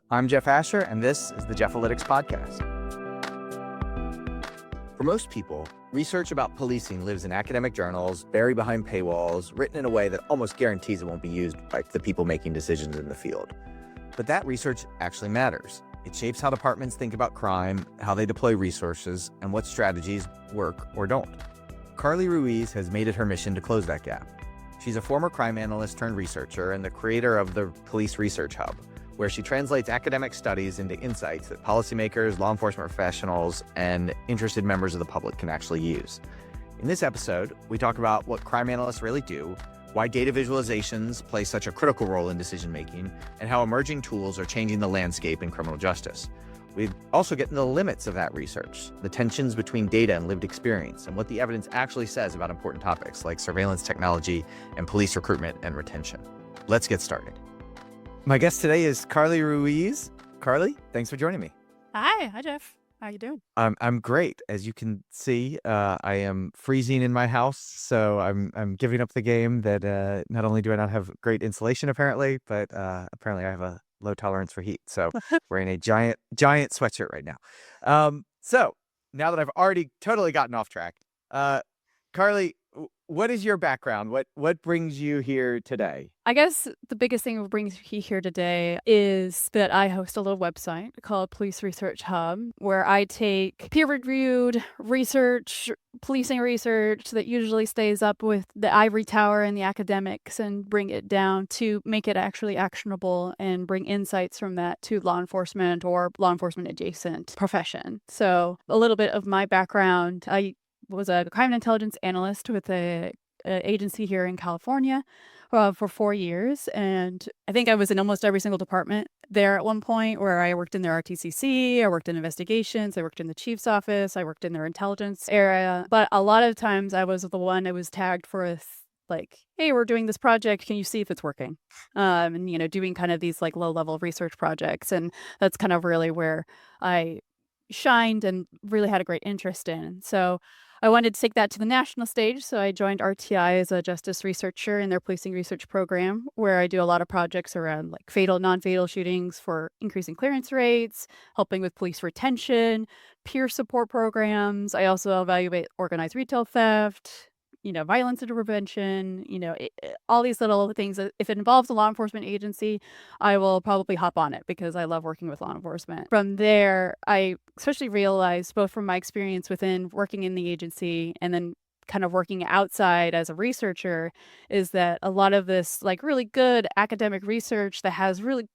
I'm Jeff Asher, and this is the Jeff-alytics podcast. For most people, research about policing lives in academic journals, buried behind paywalls, written in a way that almost guarantees it won't be used by the people making decisions in the field. But that research actually matters. It shapes how departments think about crime, how they deploy resources, and what strategies work or don't. Carlee Ruiz has made it her mission to close that gap. She's a former crime analyst turned researcher and the creator of the Police Research Hub, where she translates academic studies into insights that policymakers, law enforcement professionals, and interested members of the public can actually use. In this episode, we talk about what crime analysts really do, why data visualizations play such a critical role in decision-making, and how emerging tools are changing the landscape in criminal justice. We also get into the limits of that research, the tensions between data and lived experience, and what the evidence actually says about important topics like surveillance technology and police recruitment and retention. Let's get started. My guest today is Carlee Ruiz. Carlee, thanks for joining me. Hi, Jeff. How you doing? I'm great. As you can see, I am freezing in my house, so I'm giving up the game that not only do I not have great insulation apparently, but apparently I have a low tolerance for heat. So wearing a giant sweatshirt right now. So now that I've already totally gotten off track, Carlee, what is your background? What brings you here today? I guess the biggest thing that brings me here today is that I host a little website called Police Research Hub, where I take peer-reviewed research, policing research that usually stays up with the ivory tower and the academics and bring it down to make it actually actionable and bring insights from that to law enforcement or law enforcement adjacent profession. So a little bit of my background, I was a crime and intelligence analyst with a agency here in California for 4 years. And I think I was in almost every single department there at one point, where I worked in their RTCC, I worked in investigations, I worked in the chief's office, I worked in their intelligence area. But a lot of times I was the one that was tagged for like, hey, we're doing this project, can you see if it's working? And, doing kind of these like low-level research projects. And that's kind of really where I shined and really had a great interest in. So I wanted to take that to the national stage, so I joined RTI as a justice researcher in their policing research program, where I do a lot of projects around like fatal, non-fatal shootings for increasing clearance rates, helping with police retention, peer support programs. I also evaluate organized retail theft, violence intervention, all these little things. If it involves a law enforcement agency, I will probably hop on it because I love working with law enforcement. From there, I especially realized, both from my experience within working in the agency and then kind of working outside as a researcher, is that a lot of this like really good academic research that has really,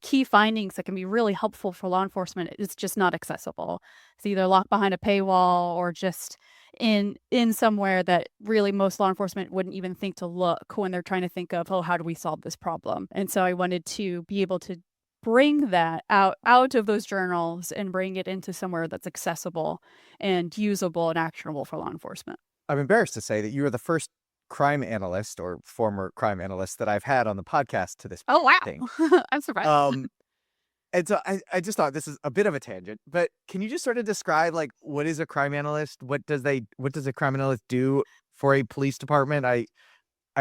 key findings that can be really helpful for law enforcement, it's just not accessible. It's either locked behind a paywall or just in somewhere that really most law enforcement wouldn't even think to look when they're trying to think of, how do we solve this problem? And so I wanted to be able to bring that out of those journals and bring it into somewhere that's accessible and usable and actionable for law enforcement. I'm embarrassed to say that you are the first crime analyst or former crime analyst that I've had on the podcast to this Oh, wow. thing. I'm surprised. And so I just thought this is a bit of a tangent, but can you just sort of describe like what is a crime analyst? What does a crime analyst do for a police department? I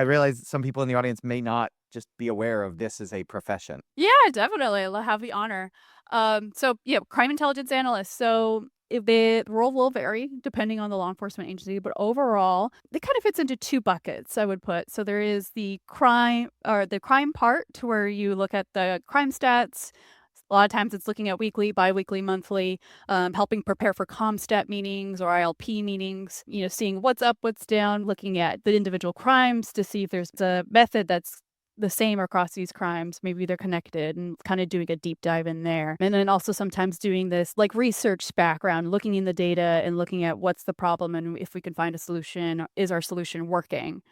realize that some people in the audience may not just be aware of this as a profession. Yeah, definitely. I'll have the honor. Crime intelligence analyst. So the role will vary depending on the law enforcement agency, but overall, it kind of fits into two buckets, I would put. So there is the crime part, to where you look at the crime stats. A lot of times it's looking at weekly, biweekly, monthly, helping prepare for ComStat meetings or ILP meetings, seeing what's up, what's down, looking at the individual crimes to see if there's a method that's the same across these crimes. Maybe they're connected, and kind of doing a deep dive in there. And then also sometimes doing this like research background, looking in the data and looking at what's the problem and if we can find a solution, is our solution working?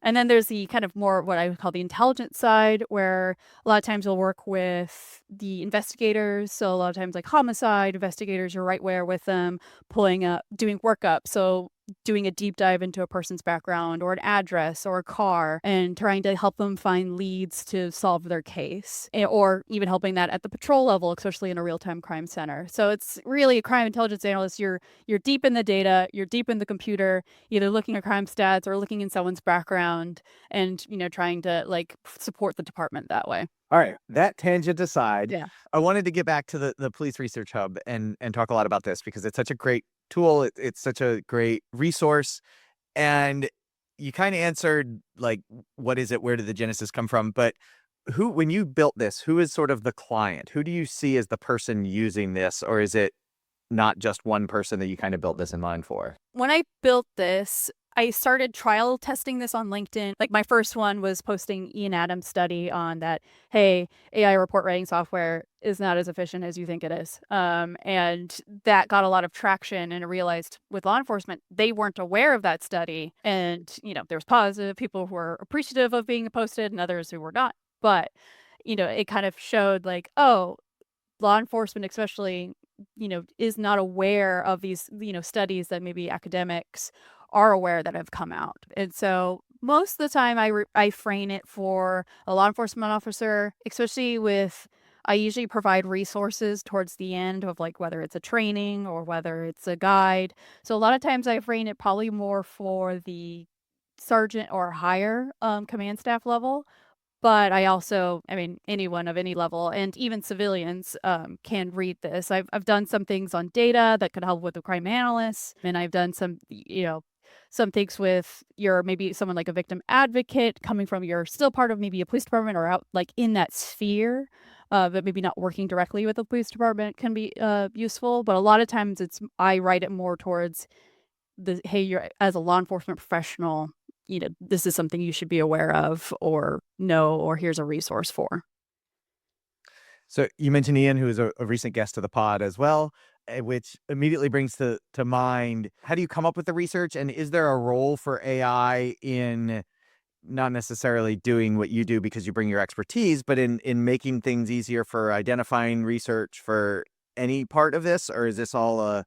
And then there's the kind of more what I would call the intelligence side, where a lot of times we'll work with the investigators. So a lot of times like homicide investigators, you're right where with them, doing workup. So doing a deep dive into a person's background or an address or a car and trying to help them find leads to solve their case, or even helping that at the patrol level, especially in a real-time crime center. So it's really a crime intelligence analyst. You're deep in the data, you're deep in the computer, either looking at crime stats or looking in someone's background and, trying to like support the department that way. All right, that tangent aside, Yeah. I wanted to get back to the Police Research Hub and talk a lot about this because it's such a great tool. It's such a great resource. And you kind of answered, like, what is it? Where did the genesis come from? But when you built this, who is sort of the client? Who do you see as the person using this? Or is it not just one person that you kind of built this in mind for? When I built this, I started trial testing this on LinkedIn. Like my first one was posting Ian Adams' study on that, hey, AI report writing software is not as efficient as you think it is. And that got a lot of traction. And I realized with law enforcement, they weren't aware of that study. And, there was positive people who were appreciative of being posted and others who were not. But, it kind of showed like, oh, law enforcement especially, is not aware of these, studies that maybe academics are aware that have come out. And so most of the time I frame it for a law enforcement officer, especially I usually provide resources towards the end of like whether it's a training or whether it's a guide. So a lot of times I frame it probably more for the sergeant or higher command staff level. But I also, anyone of any level and even civilians can read this. I've done some things on data that could help with the crime analysts. And I've done some, some things with maybe someone like a victim advocate coming from you're still part of maybe a police department or out like in that sphere, but maybe not working directly with the police department can be useful. But a lot of times I write it more towards hey, you're as a law enforcement professional, this is something you should be aware of or know, or here's a resource for. So you mentioned Ian, who is a recent guest to the pod as well, which immediately brings to mind, how do you come up with the research? And is there a role for AI in not necessarily doing what you do because you bring your expertise, but in making things easier for identifying research for any part of this? Or is this all a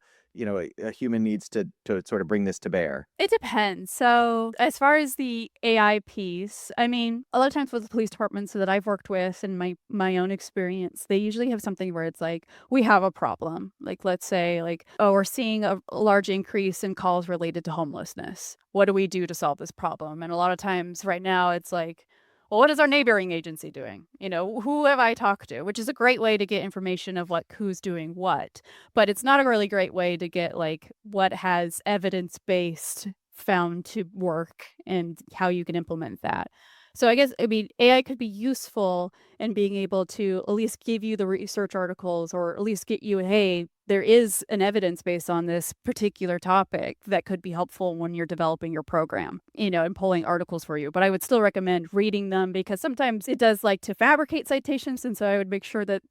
human needs to sort of bring this to bear? It depends. So as far as the AI piece, a lot of times with the police departments that I've worked with in my own experience, they usually have something where it's like, we have a problem. Like, let's say like, oh, we're seeing a large increase in calls related to homelessness. What do we do to solve this problem? And a lot of times right now it's like, well, what is our neighboring agency doing? Who have I talked to? Which is a great way to get information of who's doing what. But it's not a really great way to get like what has evidence-based found to work and how you can implement that. So I guess, AI could be useful in being able to at least give you the research articles or at least get you, hey, there is an evidence base on this particular topic that could be helpful when you're developing your program, and pulling articles for you. But I would still recommend reading them because sometimes it does like to fabricate citations. And so I would make sure that,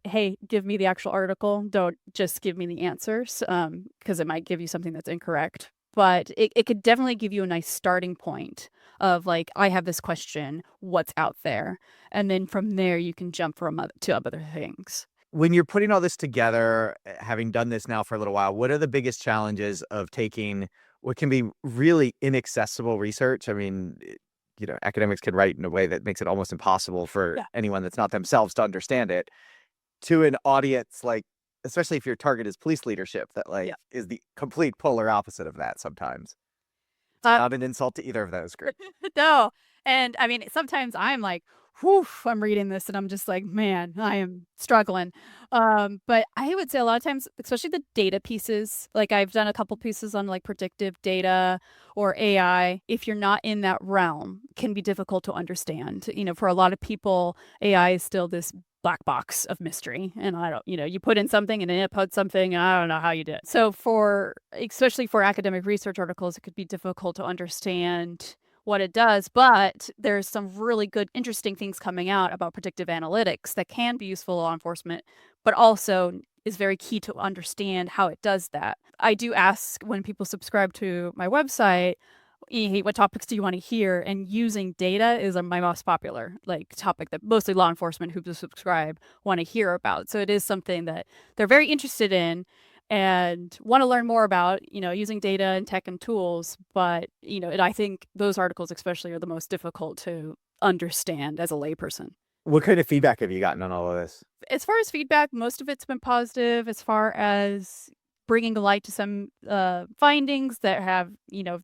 hey, give me the actual article. Don't just give me the answers because it might give you something that's incorrect. But it could definitely give you a nice starting point of like, I have this question, what's out there? And then from there, you can jump to other things. When you're putting all this together, having done this now for a little while, what are the biggest challenges of taking what can be really inaccessible research? Academics can write in a way that makes it almost impossible for anyone that's not themselves to understand it, to an audience like, especially if your target is police leadership, that is the complete polar opposite of that sometimes. It's not an insult to either of those groups. No. And sometimes I'm like, whew, I'm reading this and I'm just like, man, I am struggling. But I would say a lot of times, especially the data pieces, like I've done a couple pieces on like predictive data or AI, if you're not in that realm, can be difficult to understand. For a lot of people, AI is still this black box of mystery. And I don't, you put in something and it put something, and I don't know how you did. So especially for academic research articles, it could be difficult to understand what it does, but there's some really good, interesting things coming out about predictive analytics that can be useful to law enforcement, but also is very key to understand how it does that. I do ask when people subscribe to my website, hey, what topics do you want to hear? And using data is my most popular topic that mostly law enforcement who subscribe want to hear about. So it is something that they're very interested in. and want to learn more about, using data and tech and tools. But, and I think those articles especially are the most difficult to understand as a layperson. What kind of feedback have you gotten on all of this? As far as feedback, most of it's been positive as far as bringing light to some findings that have,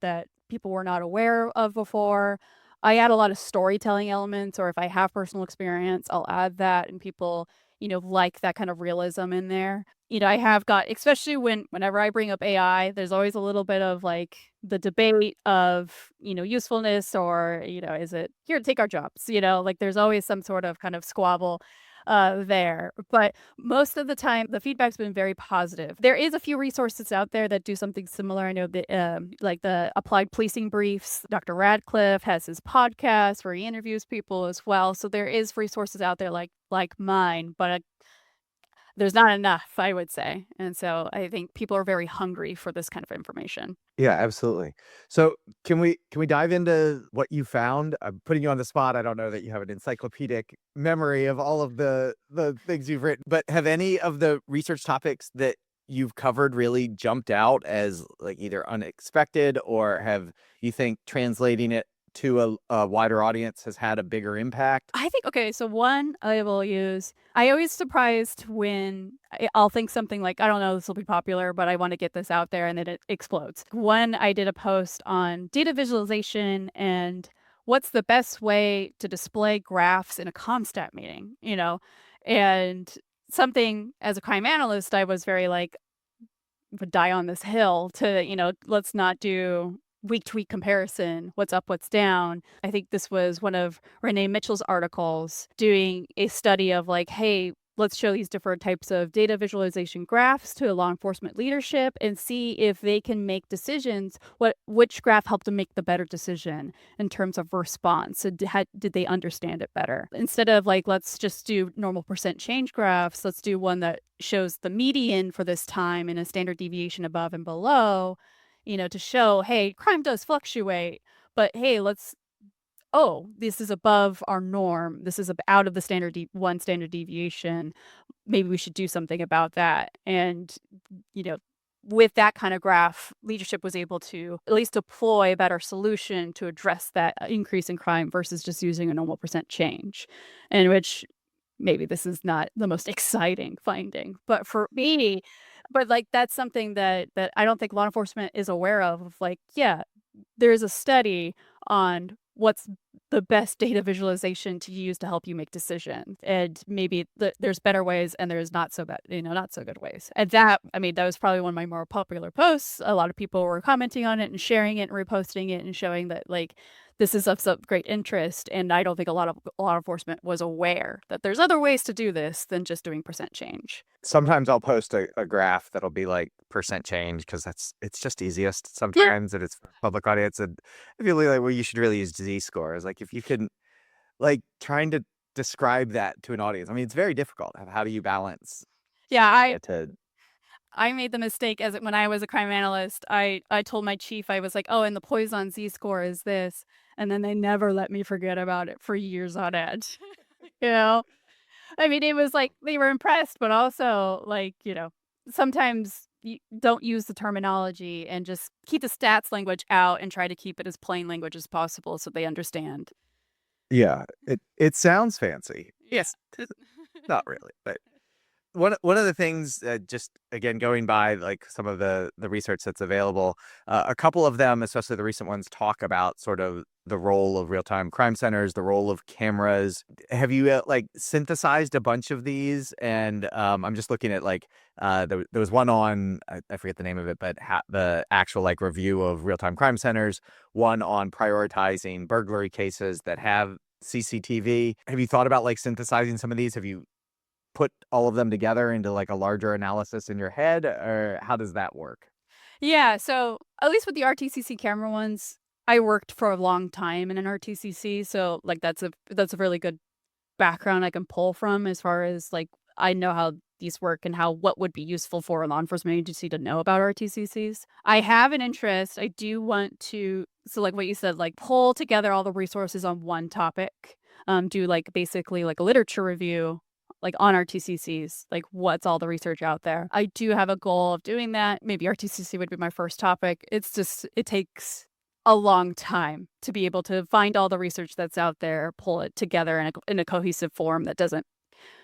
that people were not aware of before. I add a lot of storytelling elements, or if I have personal experience, I'll add that, and people, like that kind of realism in there. I have got, especially whenever I bring up AI, there's always a little bit of like the debate of, usefulness, or, is it here to take our jobs? Like there's always some sort of kind of squabble there. But most of the time, the feedback's been very positive. There is a few resources out there that do something similar. I know that like the Applied Policing Briefs, Dr. Radcliffe has his podcast where he interviews people as well. So there is resources out there like mine, but there's not enough, I would say. And so I think people are very hungry for this kind of information. Yeah, absolutely. So can we dive into what you found? I'm putting you on the spot. I don't know that you have an encyclopedic memory of all of the things you've written, but have any of the research topics that you've covered really jumped out as like either unexpected, or have you think translating it to a wider audience has had a bigger impact? I think, okay, so one I will use, I always surprised when I'll think something like, I don't know, this will be popular, but I want to get this out there, and then it explodes. One, I did a post on data visualization and what's the best way to display graphs in a ComStat meeting, and something as a crime analyst, I was very like, would die on this hill to, let's not do week-to-week comparison, what's up, what's down. I think this was one of Renee Mitchell's articles doing a study of like, hey, let's show these different types of data visualization graphs to law enforcement leadership and see if they can make decisions, which graph helped them make the better decision in terms of response. So did they understand it better? Instead of like, let's just do normal percent change graphs, let's do one that shows the median for this time and a standard deviation above and below, to show, hey, crime does fluctuate, but hey, this is above our norm. This is out of the standard deviation. Maybe we should do something about that. And, with that kind of graph, leadership was able to at least deploy a better solution to address that increase in crime versus just using a normal percent change, in which maybe this is not the most exciting finding, but for me, like that's something that I don't think law enforcement is aware of. Like, yeah, there's a study on what's the best data visualization to use to help you make decisions, and maybe there's better ways and there's not so good ways. And that was probably one of my more popular posts. A lot of people were commenting on it and sharing it and reposting it and showing that like this is of some great interest. And I don't think a lot of law enforcement was aware that there's other ways to do this than just doing percent change. Sometimes I'll post a graph that'll be like percent change because it's just easiest sometimes, and it's for public audience. And I feel like, well, you should really use z-scores. Like if you can, like trying to describe that to an audience. I mean, it's very difficult. How do you balance? Yeah, I made the mistake when I was a crime analyst. I told my chief, I was like, oh, and the Poisson z-score is this. And then they never let me forget about it for years on end. It was like they were impressed, but also like, sometimes you don't use the terminology and just keep the stats language out and try to keep it as plain language as possible so they understand. Yeah, it sounds fancy. Yes. Not really, but one of the things, just again going by like some of the research that's available, a couple of them, especially the recent ones, talk about sort of the role of real-time crime centers, the role of cameras. Have you like synthesized a bunch of these? And I'm just looking at like there was one on I forget the name of it, but the actual like review of real-time crime centers. One on prioritizing burglary cases that have CCTV. Have you thought about like synthesizing some of these? Have you put all of them together into like a larger analysis in your head, or how does that work? Yeah, so at least with the RTCC camera ones, I worked for a long time in an RTCC, so like that's a really good background I can pull from as far as like I know how these work and what would be useful for a law enforcement agency to know about RTCCs. I have an interest. I do want to, so like what you said, like pull together all the resources on one topic, do like basically like a literature review like on RTCCs, like what's all the research out there. I do have a goal of doing that. Maybe RTCC would be my first topic. It's just, it takes a long time to be able to find all the research that's out there, pull it together in a cohesive form that doesn't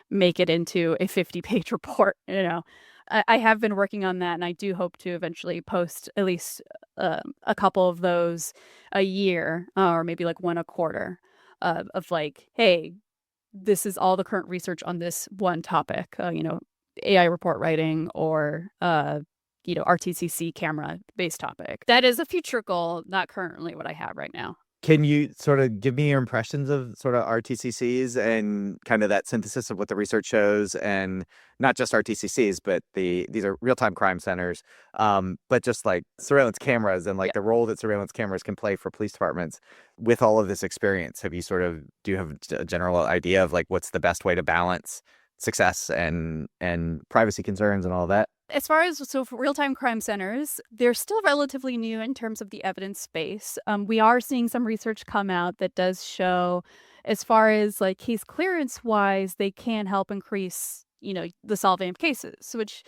make it into a 50-page report. I have been working on that, and I do hope to eventually post at least a couple of those a year, or maybe like one a quarter, of like, hey, this is all the current research on this one topic, AI report writing or RTCC camera based topic. That is a future goal, not currently what I have right now. Can you sort of give me your impressions of sort of RTCCs and kind of that synthesis of what the research shows, and not just RTCCs, but these are real-time crime centers, but just like surveillance cameras and like the role that surveillance cameras can play for police departments with all of this experience? Do you have a general idea of like what's the best way to balance success and privacy concerns and all that? As far as, for real-time crime centers, they're still relatively new in terms of the evidence space. We are seeing some research come out that does show, as far as like case clearance wise, they can help increase, the solving of cases, which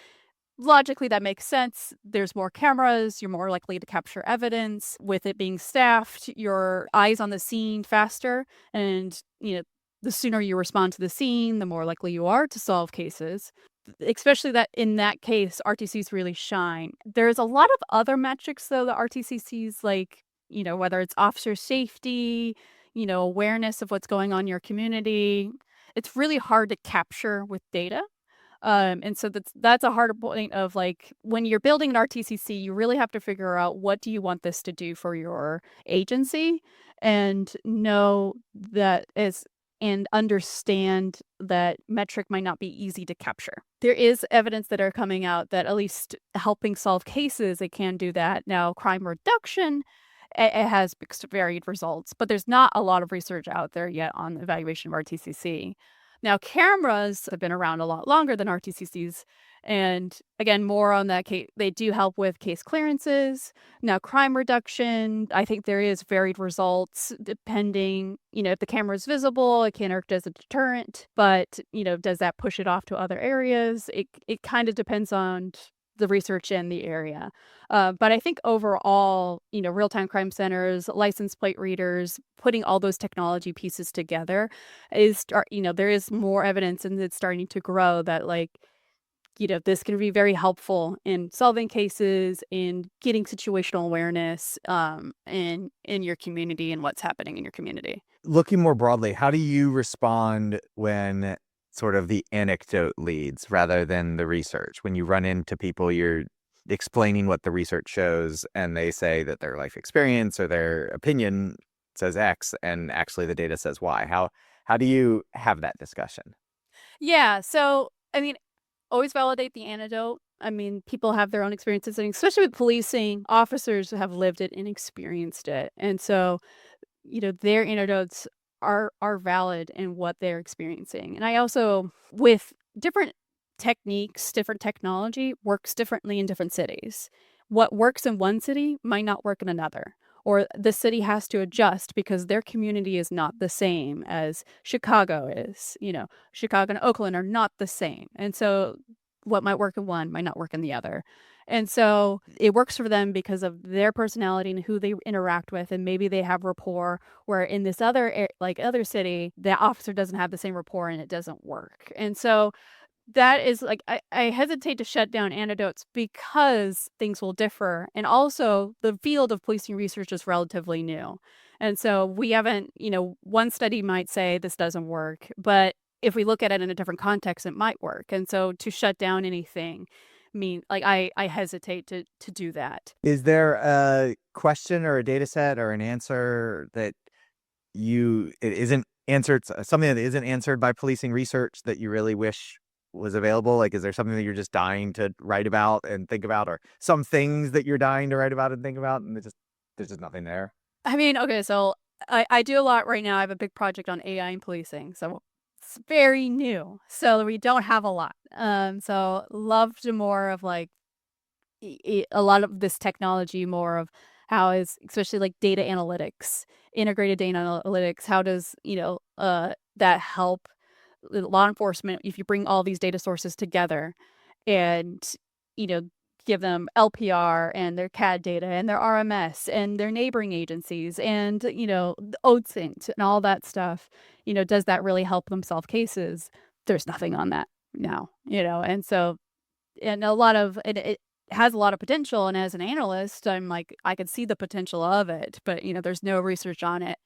logically that makes sense. There's more cameras, you're more likely to capture evidence. With it being staffed, your eyes on the scene faster, and, the sooner you respond to the scene, the more likely you are to solve cases. Especially that in that case, RTCs really shine. There's a lot of other metrics, though, that RTCCs, like, whether it's officer safety, awareness of what's going on in your community. It's really hard to capture with data. And so that's a harder point of like, when you're building an RTCC, you really have to figure out what do you want this to do for your agency, and know that and understand that metric might not be easy to capture. There is evidence that are coming out that at least helping solve cases, it can do that. Now, crime reduction, it has mixed varied results, but there's not a lot of research out there yet on the evaluation of RTCC. Now, cameras have been around a lot longer than RTCCs. And again, more on that case, they do help with case clearances. Now, crime reduction, I think there is varied results depending, if the camera is visible, it can act as a deterrent, but, does that push it off to other areas? It kind of depends on the research in the area. But I think overall, real-time crime centers, license plate readers, putting all those technology pieces together there is more evidence, and it's starting to grow that like, this can be very helpful in solving cases, in getting situational awareness, in your community and what's happening in your community. Looking more broadly, how do you respond when sort of the anecdote leads rather than the research? When you run into people, you're explaining what the research shows, and they say that their life experience or their opinion says X, and actually the data says Y. How do you have that discussion? Yeah. So, I mean, always validate the anecdote. I mean, people have their own experiences, and especially with policing, officers have lived it and experienced it. And so, their anecdotes are valid in what they're experiencing. And I also, with different techniques, different technology works differently in different cities. What works in one city might not work in another. Or the city has to adjust because their community is not the same as Chicago is. Chicago and Oakland are not the same. And so what might work in one might not work in the other. And so it works for them because of their personality and who they interact with. And maybe they have rapport, where in this other city, the officer doesn't have the same rapport and it doesn't work. And so that is like, I hesitate to shut down anecdotes because things will differ. And also the field of policing research is relatively new. And so we haven't, one study might say this doesn't work, but if we look at it in a different context, it might work. And so to shut down anything, I hesitate to do that. Is there a question or a data set or an answer that it isn't answered, something that isn't answered by policing research that you really wish was available? Like, is there something that you're just dying to write about and think about, or some things that you're dying to write about and think about, and there's just nothing there? I mean, okay, so I do a lot right now. I have a big project on AI and policing, so it's very new. So we don't have a lot. So loved more of like a lot of this technology, more of how is, especially like data analytics, integrated data analytics. How does that help law enforcement, if you bring all these data sources together and, you know, give them LPR and their CAD data and their RMS and their neighboring agencies and, the OSINT and all that stuff, does that really help them solve cases? There's nothing on that now, and so, and it has a lot of potential. And as an analyst, I'm like, I could see the potential of it, but, there's no research on it.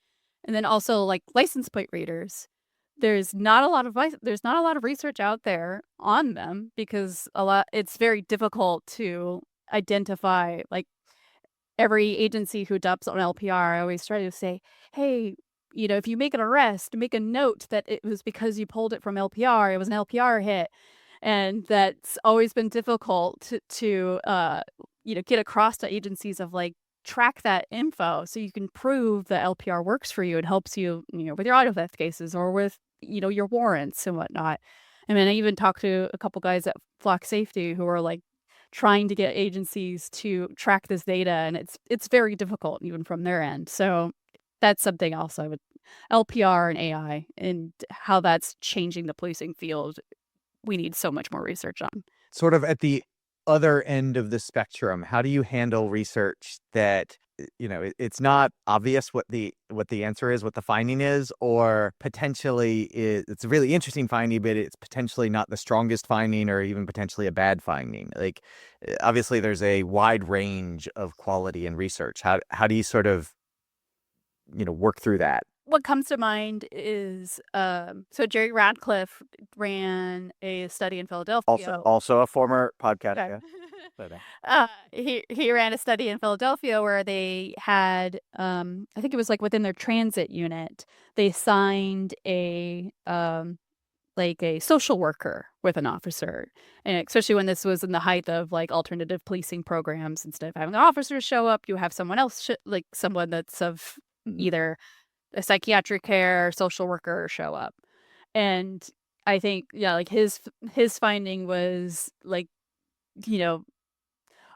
And then also like license plate readers. There's not a lot of research out there on them because it's very difficult to identify, like, every agency who adopts on LPR. I always try to say, hey, if you make an arrest, make a note that it was because you pulled it from LPR. It was an LPR hit. And that's always been difficult to get across to agencies of like, track that info so you can prove that LPR works for you. It helps you, with your auto theft cases or with, your warrants and whatnot. I mean, I even talked to a couple guys at Flock Safety who are like trying to get agencies to track this data, and it's very difficult even from their end. So that's something else I would LPR and AI and how that's changing the policing field. We need so much more research on. Sort of at the other end of the spectrum, how do you handle research that, it's not obvious what the answer is, what the finding is, or potentially it's a really interesting finding, but it's potentially not the strongest finding or even potentially a bad finding? Like, obviously there's a wide range of quality in research. How do you sort of, work through that? What comes to mind is so Jerry Radcliffe ran a study in Philadelphia. Also a former podcast. Okay. Yeah. He ran a study in Philadelphia where they had I think it was like within their transit unit, they signed a like a social worker with an officer, and especially when this was in the height of like alternative policing programs. Instead of having officers show up, you have someone else like someone that's of either a psychiatric care social worker show up. And I think, yeah, like his finding was like,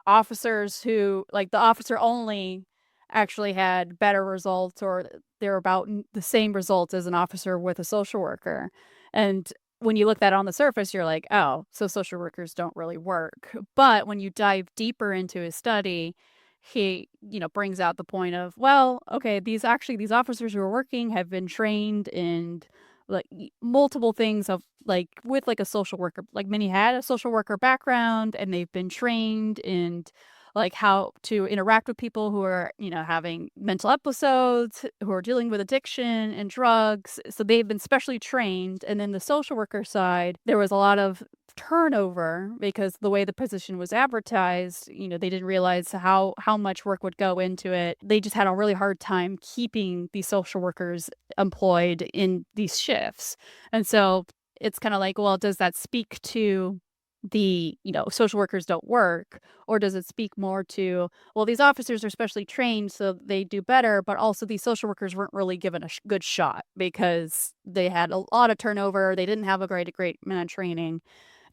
officers who like the officer only actually had better results, or they're about the same results as an officer with a social worker. And when you look at that on the surface, you're like, oh, so social workers don't really work. But when you dive deeper into his study, he, brings out the point of, well, okay, these officers who are working have been trained in like multiple things of like with like a social worker, like many had a social worker background, and they've been trained in like how to interact with people who are, having mental episodes, who are dealing with addiction and drugs. So they've been specially trained. And then the social worker side, there was a lot of turnover because the way the position was advertised, they didn't realize how much work would go into it. They just had a really hard time keeping these social workers employed in these shifts. And so it's kind of like, well, does that speak to the, social workers don't work, or does it speak more to, well, these officers are specially trained so they do better, but also these social workers weren't really given a good shot because they had a lot of turnover, they didn't have a great amount of training.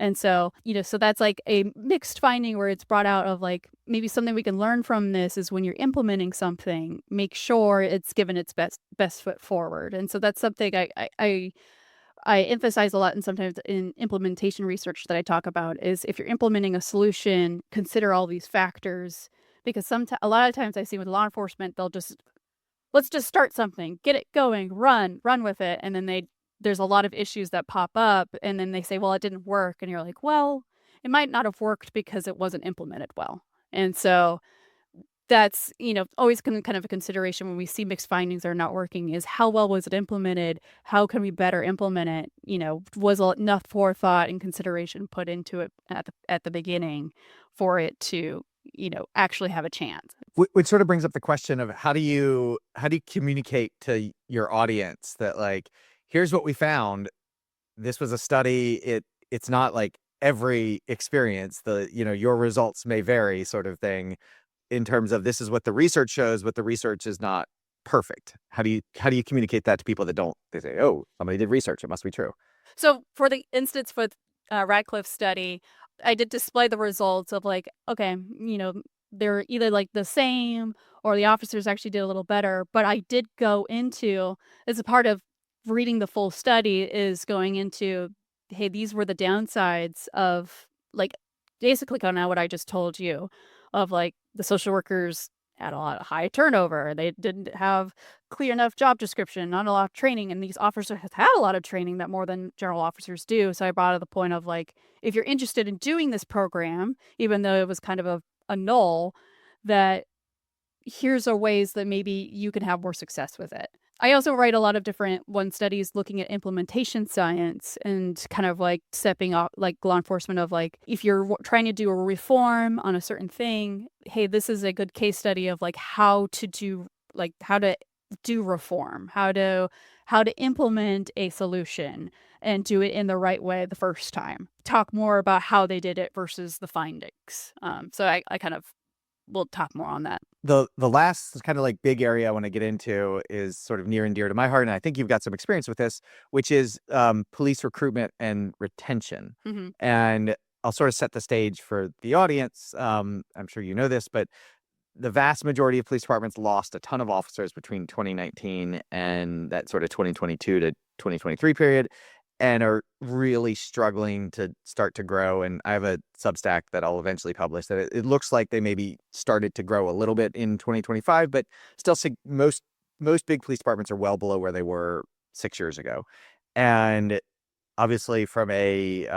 And so, so that's like a mixed finding where it's brought out of like, maybe something we can learn from this is when you're implementing something, make sure it's given its best foot forward. And so that's something I emphasize a lot, and sometimes in implementation research that I talk about is if you're implementing a solution, consider all these factors, because a lot of times I see with law enforcement, let's just start something, get it going, run with it. And then there's a lot of issues that pop up, and then they say, well, it didn't work. And you're like, well, it might not have worked because it wasn't implemented well. And so that's, always kind of a consideration when we see mixed findings are not working is how well was it implemented? How can we better implement it? Was enough forethought and consideration put into it at the beginning for it to, actually have a chance? Which sort of brings up the question of how do you communicate to your audience that like, here's what we found. This was a study. It's not like every experience, your results may vary sort of thing. In terms of this is what the research shows, but the research is not perfect. How do you communicate that to people that don't? They say, oh, somebody did research, it must be true. So for the instance with Radcliffe's study, I did display the results of like, okay, they're either like the same or the officers actually did a little better. But I did go into, as a part of reading the full study is going into, hey, these were the downsides of, like, basically kind of what I just told you, of like the social workers had a lot of high turnover. They didn't have clear enough job description, not a lot of training, and these officers have had a lot of training that more than general officers do. So I brought to the point of like, if you're interested in doing this program, even though it was kind of a null, that here's a ways that maybe you can have more success with it. I also write a lot of different studies looking at implementation science and kind of like stepping off like law enforcement of like, if you're trying to do a reform on a certain thing, hey, this is a good case study of like how to do reform, how to implement a solution and do it in the right way the first time. Talk more about how they did it versus the findings. So I kind of will talk more on that. The last kind of like big area I want to get into is sort of near and dear to my heart, and I think you've got some experience with this, which is police recruitment and retention. Mm-hmm. And I'll sort of set the stage for the audience. I'm sure you know this, but the vast majority of police departments lost a ton of officers between 2019 and that sort of 2022 to 2023 period, and are really struggling to start to grow. And I have a Substack that I'll eventually publish that it looks like they maybe started to grow a little bit in 2025, but still most big police departments are well below where they were 6 years ago. And obviously from a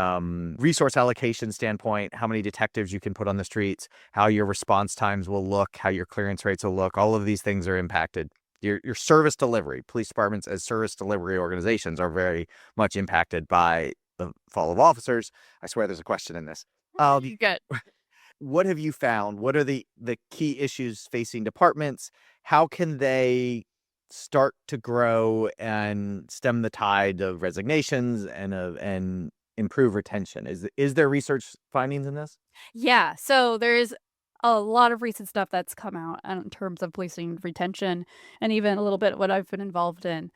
resource allocation standpoint, how many detectives you can put on the streets, how your response times will look, how your clearance rates will look, all of these things are impacted. Your service delivery, police departments as service delivery organizations are very much impacted by the fall of officers. I swear there's a question in this. Good. What have you found? What are the key issues facing departments? How can they start to grow and stem the tide of resignations and improve retention? Is there research findings in this? Yeah. So there's a lot of recent stuff that's come out in terms of policing retention and even a little bit what I've been involved in.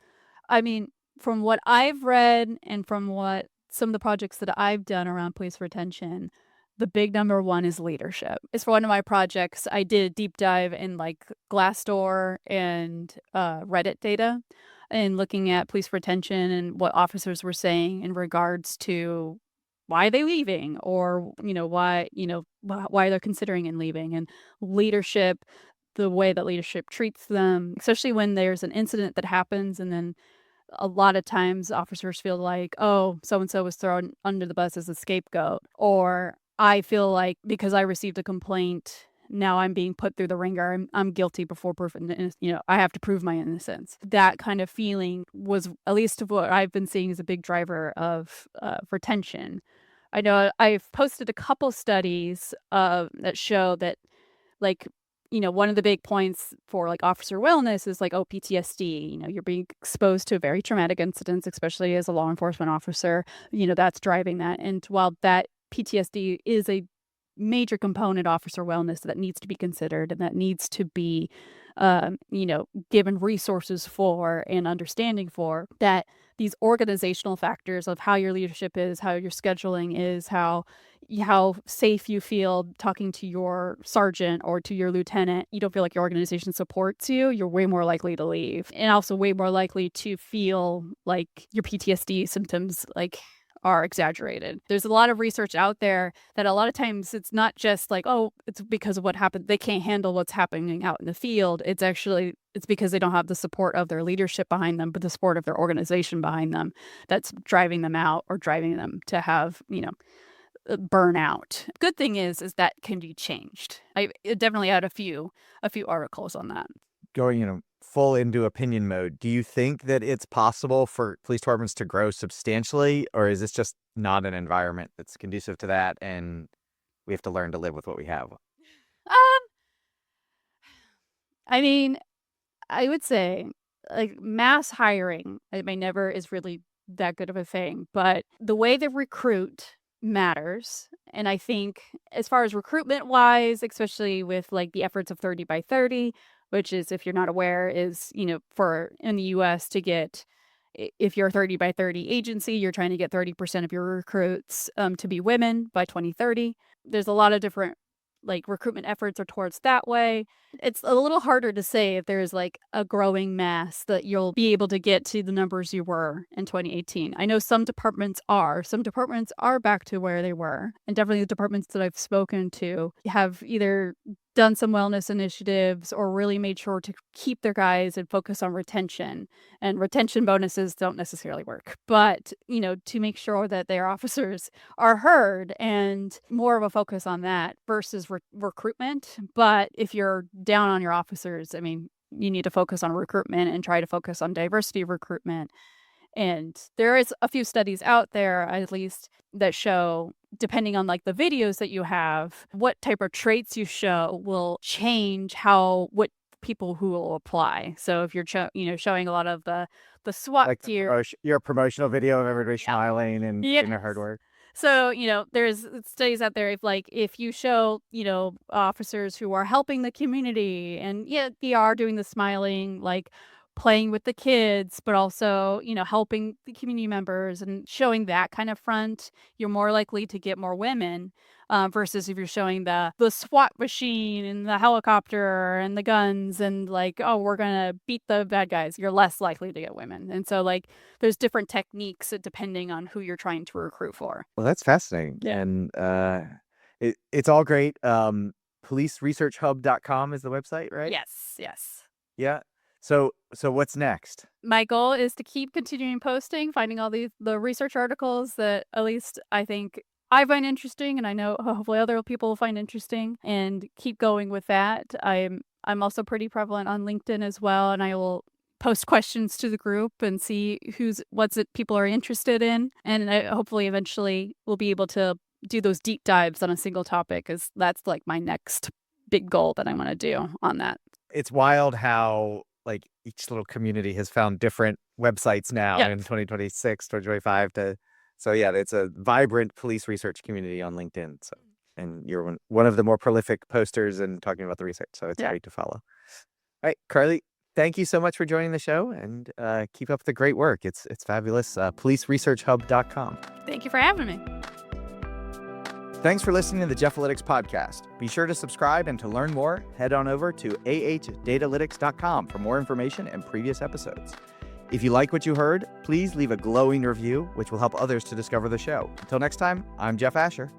I mean, from what I've read and from what some of the projects that I've done around police retention, the big number one is leadership. It's for one of my projects. I did a deep dive in like Glassdoor and Reddit data and looking at police retention and what officers were saying in regards to why are they leaving, or why they're considering and leaving, and leadership, the way that leadership treats them, especially when there's an incident that happens, and then a lot of times officers feel like, oh, so and so was thrown under the bus as a scapegoat, or I feel like because I received a complaint, now I'm being put through the ringer. I'm guilty before proof, and I have to prove my innocence. That kind of feeling was, at least of what I've been seeing, is a big driver of retention. I know I've posted a couple studies that show that, like, one of the big points for like officer wellness is like, oh, PTSD. You're being exposed to very traumatic incidents, especially as a law enforcement officer. That's driving that. And while that PTSD is a major component officer wellness that needs to be considered and that needs to be, given resources for and understanding for, that these organizational factors of how your leadership is, how your scheduling is, how safe you feel talking to your sergeant or to your lieutenant, you don't feel like your organization supports you, you're way more likely to leave. And also way more likely to feel like your PTSD symptoms like are exaggerated. There's a lot of research out there that a lot of times it's not just like, oh, it's because of what happened. They can't handle what's happening out in the field. It's because they don't have the support of their leadership behind them, but the support of their organization behind them that's driving them out or driving them to have, burnout. Good thing is that can be changed. I definitely had a few articles on that. Going, full into opinion mode, do you think that it's possible for police departments to grow substantially, or is this just not an environment that's conducive to that and we have to learn to live with what we have? I mean, I would say like mass hiring, never is really that good of a thing, but the way they recruit matters. And I think as far as recruitment wise, especially with like the efforts of 30 by 30, which is, if you're not aware, is, for in the US to get, if you're a 30 by 30 agency, you're trying to get 30% of your recruits to be women by 2030. There's a lot of different like recruitment efforts are towards that way. It's a little harder to say if there's like a growing mass that you'll be able to get to the numbers you were in 2018. I know some departments are. Some departments are back to where they were. And definitely the departments that I've spoken to have either done some wellness initiatives or really made sure to keep their guys and focus on retention. And retention bonuses don't necessarily work, but, to make sure that their officers are heard and more of a focus on that versus recruitment. But if you're down on your officers, I mean, you need to focus on recruitment and try to focus on diversity recruitment. And there is a few studies out there, at least, that show, depending on like the videos that you have, what type of traits you show will change what people who will apply. So if you're showing a lot of the SWAT Like gear, your promotional video of everybody smiling and doing their hard work. So, there's studies out there if you show, officers who are helping the community and they are doing the smiling, like playing with the kids, but also, helping the community members and showing that kind of front, you're more likely to get more women versus if you're showing the SWAT machine and the helicopter and the guns and like, oh, we're going to beat the bad guys, you're less likely to get women. And so like there's different techniques depending on who you're trying to recruit for. Well, that's fascinating. Yeah. And it's all great. PoliceResearchHub.com is the website, right? Yes. Yeah. So what's next? My goal is to keep continuing posting, finding all the research articles that at least I think I find interesting, and I know hopefully other people will find interesting, and keep going with that. I'm also pretty prevalent on LinkedIn as well, and I will post questions to the group and see what's it people are interested in, and I hopefully eventually will be able to do those deep dives on a single topic, because that's like my next big goal that I want to do on that. It's wild how like each little community has found different websites now in 2026, 2025 so yeah, it's a vibrant police research community on LinkedIn. So, and you're one of the more prolific posters and talking about the research. So it's great to follow. All right, Carlee, thank you so much for joining the show, and keep up the great work. It's fabulous. PoliceResearchHub.com. Thank you for having me. Thanks for listening to the Jeff-alytics podcast. Be sure to subscribe, and to learn more, head on over to ahdatalytics.com for more information and previous episodes. If you like what you heard, please leave a glowing review, which will help others to discover the show. Until next time, I'm Jeff Asher.